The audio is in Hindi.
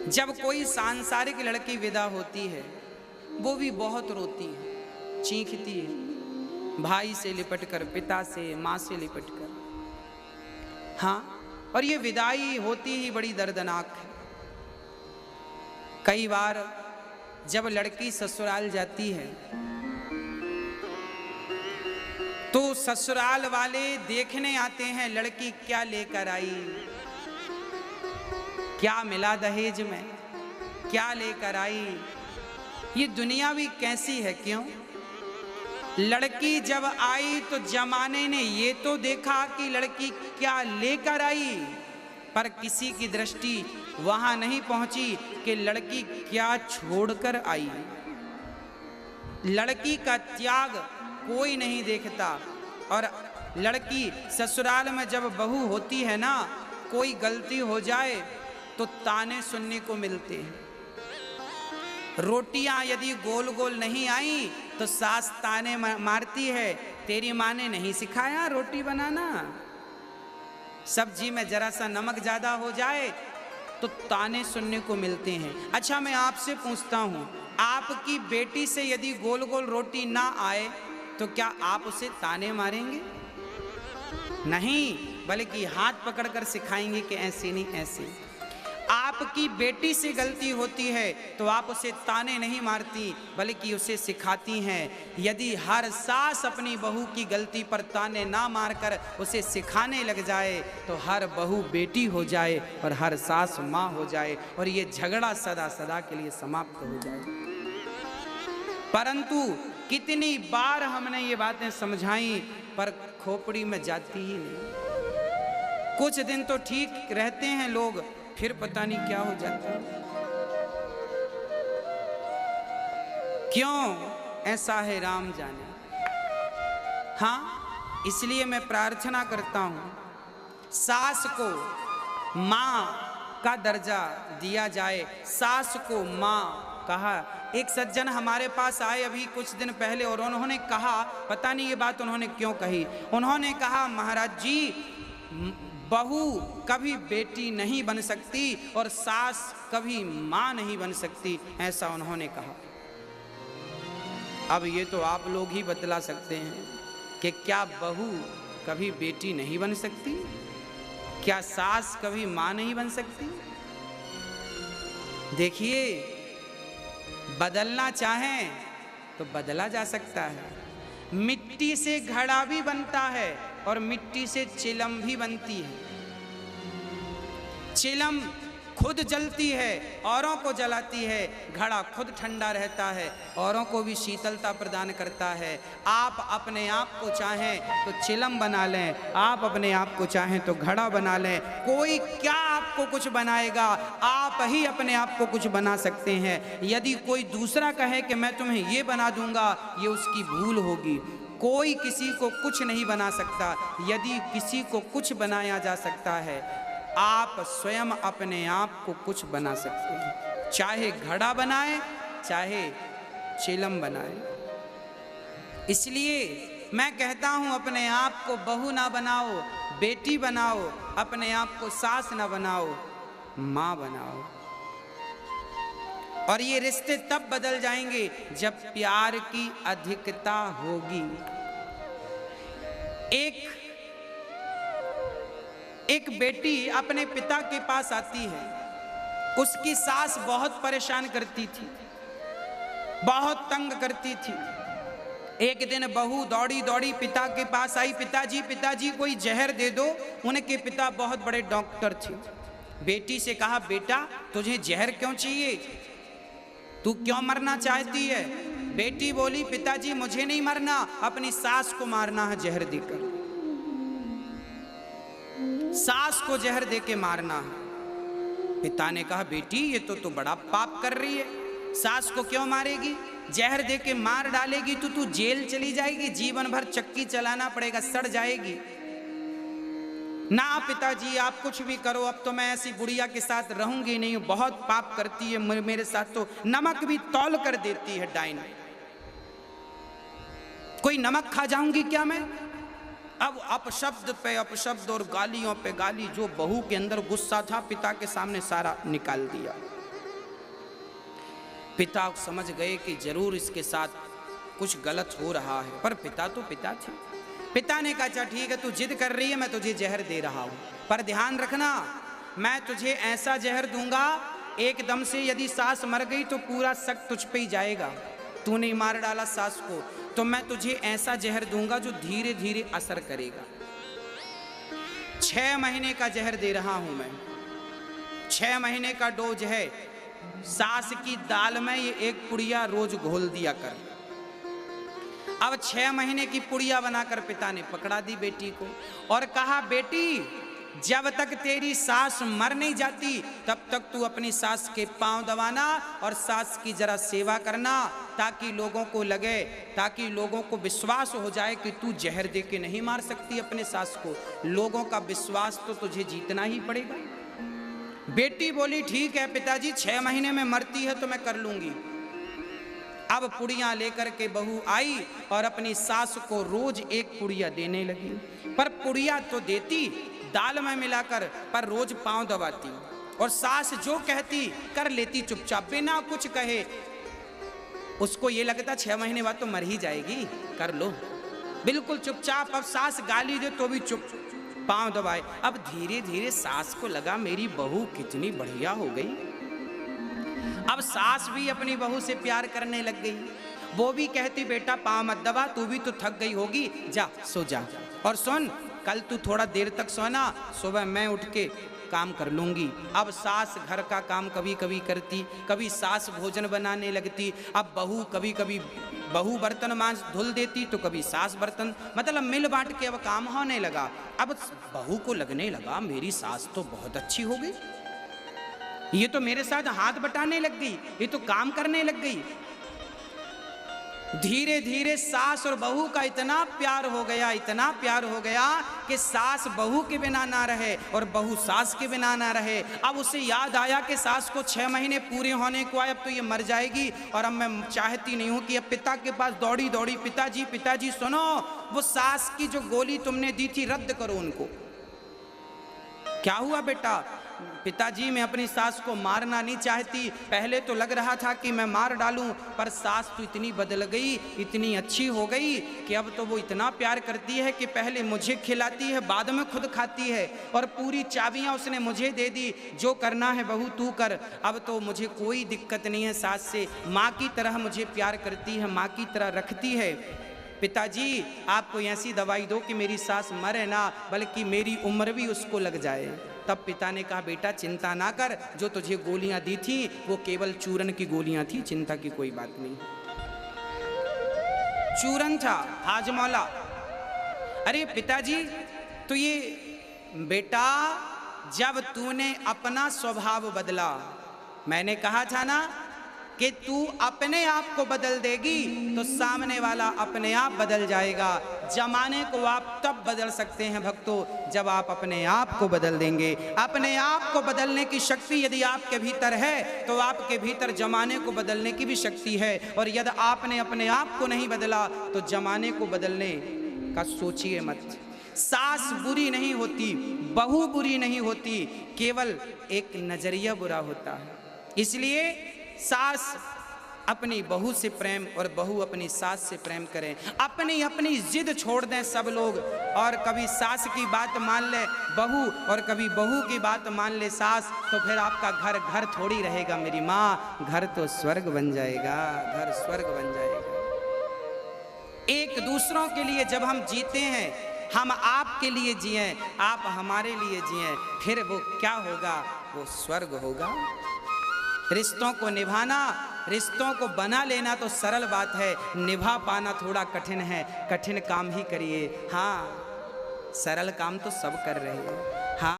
जब कोई सांसारिक लड़की विदा होती है वो भी बहुत रोती है, चीखती है, भाई से लिपट कर, पिता से, माँ से लिपट कर। हाँ, और ये विदाई होती ही बड़ी दर्दनाक है। कई बार जब लड़की ससुराल जाती है तो ससुराल वाले देखने आते हैं लड़की क्या लेकर आई, क्या मिला दहेज में, क्या लेकर आई। ये दुनिया भी कैसी है, क्यों? लड़की जब आई तो जमाने ने ये तो देखा कि लड़की क्या लेकर आई, पर किसी की दृष्टि वहां नहीं पहुंची कि लड़की क्या छोड़कर आई। लड़की का त्याग कोई नहीं देखता। और लड़की ससुराल में जब बहू होती है ना, कोई गलती हो जाए तो ताने सुनने को मिलते हैं। रोटियां यदि गोल गोल नहीं आई तो सास ताने मारती है, तेरी माँ ने नहीं सिखाया रोटी बनाना। सब्जी में जरा सा नमक ज्यादा हो जाए तो ताने सुनने को मिलते हैं। अच्छा, मैं आपसे पूछता हूं, आपकी बेटी से यदि गोल गोल रोटी ना आए तो क्या आप उसे ताने मारेंगे? नहीं, बल्कि हाथ पकड़कर सिखाएंगे कि ऐसे नहीं ऐसे। आपकी बेटी से गलती होती है तो आप उसे ताने नहीं मारती, बल्कि उसे सिखाती हैं। यदि हर सास अपनी बहू की गलती पर ताने ना मारकर उसे सिखाने लग जाए तो हर बहू बेटी हो जाए और हर सास माँ हो जाए और ये झगड़ा सदा सदा के लिए समाप्त हो जाए। परंतु कितनी बार हमने ये बातें समझाई पर खोपड़ी में जाती ही नहीं। कुछ दिन तो ठीक रहते हैं लोग, फिर पता नहीं क्या हो जाता है। क्यों ऐसा है राम जाने। हाँ, इसलिए मैं प्रार्थना करता हूं सास को माँ का दर्जा दिया जाए, सास को माँ कहा। एक सज्जन हमारे पास आए अभी कुछ दिन पहले और उन्होंने कहा, पता नहीं ये बात उन्होंने क्यों कही, उन्होंने कहा महाराज जी, बहू कभी बेटी नहीं बन सकती और सास कभी माँ नहीं बन सकती, ऐसा उन्होंने कहा। अब ये तो आप लोग ही बतला सकते हैं कि क्या बहू कभी बेटी नहीं बन सकती? क्या सास कभी माँ नहीं बन सकती? देखिए, बदलना चाहें तो बदला जा सकता है। मिट्टी से घड़ा भी बनता है और मिट्टी से चिलम भी बनती है। चिलम खुद जलती है, औरों को जलाती है, घड़ा खुद ठंडा रहता है, औरों को भी शीतलता प्रदान करता है। आप अपने आप को चाहें तो चिलम बना लें, आप अपने आप को चाहें तो घड़ा बना लें। कोई क्या आपको कुछ बनाएगा, आप ही अपने आप को कुछ बना सकते हैं। यदि कोई दूसरा कहे कि मैं तुम्हें ये बना दूंगा, ये उसकी भूल होगी। कोई किसी को कुछ नहीं बना सकता। यदि किसी को कुछ बनाया जा सकता है, आप स्वयं अपने आप को कुछ बना सकते हैं। चाहे घड़ा बनाए, चाहे चिलम बनाए। इसलिए मैं कहता हूं, अपने आप को बहू ना बनाओ, बेटी बनाओ, अपने आप को सास ना बनाओ, माँ बनाओ। और ये रिश्ते तब बदल जाएंगे जब प्यार की अधिकता होगी। एक बेटी अपने पिता के पास आती है, उसकी सास बहुत परेशान करती थी, बहुत तंग करती थी। एक दिन बहू दौड़ी दौड़ी पिता के पास आई, पिताजी पिताजी कोई जहर दे दो। उनके पिता बहुत बड़े डॉक्टर थे। बेटी से कहा, बेटा तुझे जहर क्यों चाहिए, तू क्यों मरना चाहती है? बेटी बोली, पिताजी मुझे नहीं मरना, अपनी सास को मारना है जहर देकर, सास को जहर देके मारना है। पिता ने कहा, बेटी ये तो बड़ा पाप कर रही है, सास को क्यों मारेगी? जहर देके मार डालेगी तो तू जेल चली जाएगी, जीवन भर चक्की चलाना पड़ेगा, सड़ जाएगी। ना पिताजी आप कुछ भी करो, अब तो मैं ऐसी बुढ़िया के साथ रहूंगी नहीं, बहुत पाप करती है मेरे साथ, तो नमक भी तौल कर देती है डाइन। कोई नमक खा जाऊंगी क्या मैं? अब अपशब्द पे अपशब्द और गालियों पे गाली, जो बहू के अंदर गुस्सा था पिता के सामने सारा निकाल दिया। पिता समझ गए कि जरूर इसके साथ कुछ गलत हो रहा है, पर पिता तो पिता थे। पिता ने कहा अच्छा ठीक है, तू जिद कर रही है, मैं तुझे जहर दे रहा हूं, पर ध्यान रखना मैं तुझे ऐसा जहर दूंगा एकदम से यदि सास मर गई तो पूरा शक तुझ पे ही जाएगा। तूने मार डाला सास को, तो मैं तुझे ऐसा जहर दूंगा जो धीरे धीरे असर करेगा। 6 महीने का जहर दे रहा हूं मैं, 6 महीने का डोज है। सास की दाल में ये एक पुड़िया रोज घोल दिया कर। अब 6 महीने की पुड़िया बनाकर पिता ने पकड़ा दी बेटी को और कहा बेटी जब तक तेरी सास मर नहीं जाती तब तक तू अपनी सास के पांव दबाना और सास की जरा सेवा करना, ताकि लोगों को लगे, ताकि लोगों को विश्वास हो जाए कि तू जहर दे के नहीं मार सकती अपने सास को। लोगों का विश्वास तो तुझे जीतना ही पड़ेगा। बेटी बोली ठीक है पिताजी, 6 महीने में मरती है तो मैं कर लूंगी। अब पुड़िया लेकर के बहू आई और अपनी सास को रोज एक पुड़िया देने लगी, पर पुड़िया तो देती दाल में मिलाकर, पर रोज पांव दबाती और सास जो कहती कर लेती चुपचाप बिना कुछ कहे। उसको ये लगता 6 महीने बाद तो मर ही जाएगी, कर लो, बिल्कुल चुपचाप। अब सास गाली दे तो भी चुप, पांव दबाए। अब धीरे धीरे सास को लगा मेरी बहू कितनी बढ़िया हो गई। अब सास भी अपनी बहू से प्यार करने लग गई। वो भी कहती बेटा पांव मत दबा, तू भी तो थक गई होगी, जा सो जा। और सुन कल तू थोड़ा देर तक सोना, सुबह मैं उठ के काम कर लूंगी। अब सास घर का काम कभी कभी करती, कभी सास भोजन बनाने लगती। अब बहू कभी कभी बहू बर्तन मांज धुल देती तो कभी सास बर्तन, मतलब मिल बांट के अब काम होने लगा। अब बहू को लगने लगा मेरी सास तो बहुत अच्छी हो गई, ये तो मेरे साथ हाथ बटाने लग गई, ये तो काम करने लग गई। धीरे धीरे सास और बहू का इतना प्यार हो गया, इतना प्यार हो गया कि सास बहू के बिना ना रहे और बहू सास के बिना ना रहे। अब उसे याद आया कि सास को 6 महीने पूरे होने को आए, अब तो ये मर जाएगी और अब मैं चाहती नहीं हूं कि अब पिता के पास दौड़ी दौड़ी पिताजी पिताजी सुनो, वो सास की जो गोली तुमने दी थी रद्द करो उनको। क्या हुआ बेटा? पिताजी मैं अपनी सास को मारना नहीं चाहती, पहले तो लग रहा था कि मैं मार डालूं, पर सास तो इतनी बदल गई, इतनी अच्छी हो गई कि अब तो वो इतना प्यार करती है कि पहले मुझे खिलाती है, बाद में खुद खाती है और पूरी चाबियां उसने मुझे दे दी, जो करना है बहू तू कर। अब तो मुझे कोई दिक्कत नहीं है सास से, माँ की तरह मुझे प्यार करती है, माँ की तरह रखती है। पिताजी आप कोई ऐसी दवाई दो कि मेरी सास मरे ना, बल्कि मेरी उम्र भी उसको लग जाए। तब पिता ने कहा बेटा चिंता ना कर, जो तुझे गोलियां दी थी वो केवल चूरन की गोलियां थी, चिंता की कोई बात नहीं। चूरन था हाजमौला। अरे पिताजी तो ये बेटा जब तूने अपना स्वभाव बदला, मैंने कहा था ना कि तू अपने आप को बदल देगी तो सामने वाला अपने आप बदल जाएगा। जमाने को आप तब बदल सकते हैं भक्तों जब आप अपने आप को बदल देंगे। अपने आप को बदलने की शक्ति यदि आपके भीतर है तो आपके भीतर जमाने को बदलने की भी शक्ति है, और यदि आपने अपने आप को नहीं बदला तो जमाने को बदलने का सोचिए मत। सास बुरी नहीं होती, बहू बुरी नहीं होती, केवल एक नजरिया बुरा होता है। इसलिए सास अपनी बहू से प्रेम और बहू अपनी सास से प्रेम करें। अपनी अपनी जिद छोड़ दें सब लोग, और कभी सास की बात मान ले बहू और कभी बहू की बात मान ले सास, तो फिर आपका घर घर थोड़ी रहेगा मेरी माँ, घर तो स्वर्ग बन जाएगा, घर स्वर्ग बन जाएगा। एक दूसरों के लिए जब हम जीते हैं, हम आपके लिए जिएं, आप हमारे लिए जिएं, फिर वो क्या होगा? वो स्वर्ग होगा। रिश्तों को निभाना, रिश्तों को बना लेना तो सरल बात है, निभा पाना थोड़ा कठिन है। कठिन काम ही करिए, हाँ सरल काम तो सब कर रहे हैं।